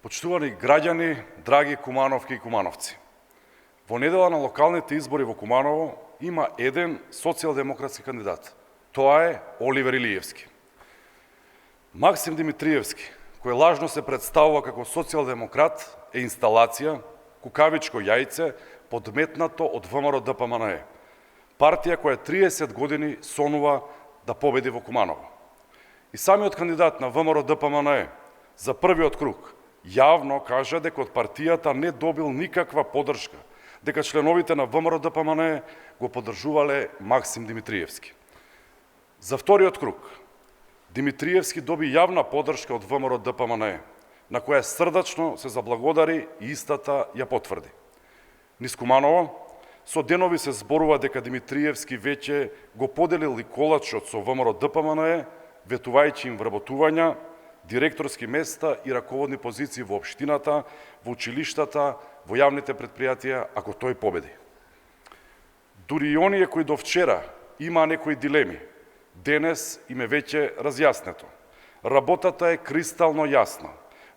Почитувани граѓани, драги кумановки и кумановци, во недела на локалните избори во Куманово има еден социјалдемократски кандидат. Тоа е Оливер Илиевски. Максим Димитриевски, кој лажно се представува како социјалдемократ, е инсталација, кукавичко јајце, подметнато од ВМРО ДПМНЕ, партија која 30 години сонува да победи во Куманово. И самиот кандидат на ВМРО ДПМНЕ за првиот круг јавно кажа дека од партијата не добил никаква поддршка, дека членовите на ВМРО ДПМНЕ го поддржувале Максим Димитриевски. За вториот круг Димитриевски доби јавна поддршка од ВМРО ДПМНЕ, на која срдачно се заблагодари и истата ја потврди. Низ Куманово со денови се зборува дека Димитриевски веќе го поделил и колачот со ВМРО ДПМНЕ, ветувајќи им вработувања, директорски места и раководни позиции во општината, во училиштата, во јавните предпријатија, ако тој победи. Дури и оние кои до вчера има некои дилеми, денес им е веќе разјаснето. Работата е кристално јасна.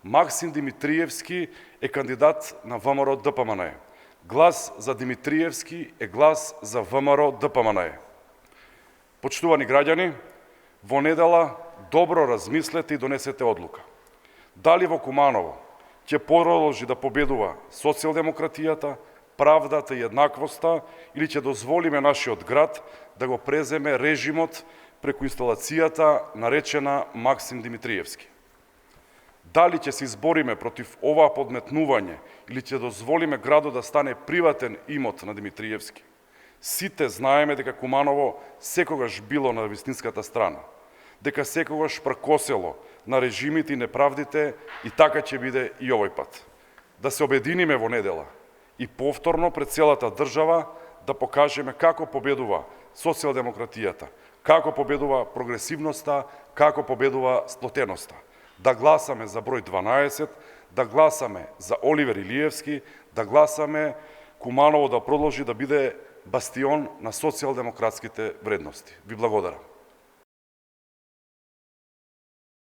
Максим Димитриевски е кандидат на ВМРО ДПМНЕ. Глас за Димитриевски е глас за ВМРО ДПМНЕ. Почитувани граѓани, во недела добро размислете и донесете одлука. Дали во Куманово ќе продолжи да победува социјалдемократијата, правдата и еднаквоста, или ќе дозволиме нашиот град да го преземе режимот преку инсталацијата наречена Максим Димитриевски. Дали ќе се избориме против оваа подметнување или ќе дозволиме градот да стане приватен имот на Димитриевски? Сите знаеме дека Куманово секогаш било на вистинската страна, дека секогаш пркосело на режимите и неправдите, и така ќе биде и овој пат. Да се обединиме во недела и повторно пред целата држава да покажеме како победува социјалдемократијата, како победува прогресивноста, како победува сплотеноста. Да гласаме за број 12, да гласаме за Оливер Илиевски, да гласаме Куманово да продолжи да биде бастион на социјалдемократските вредности. Ви благодарам.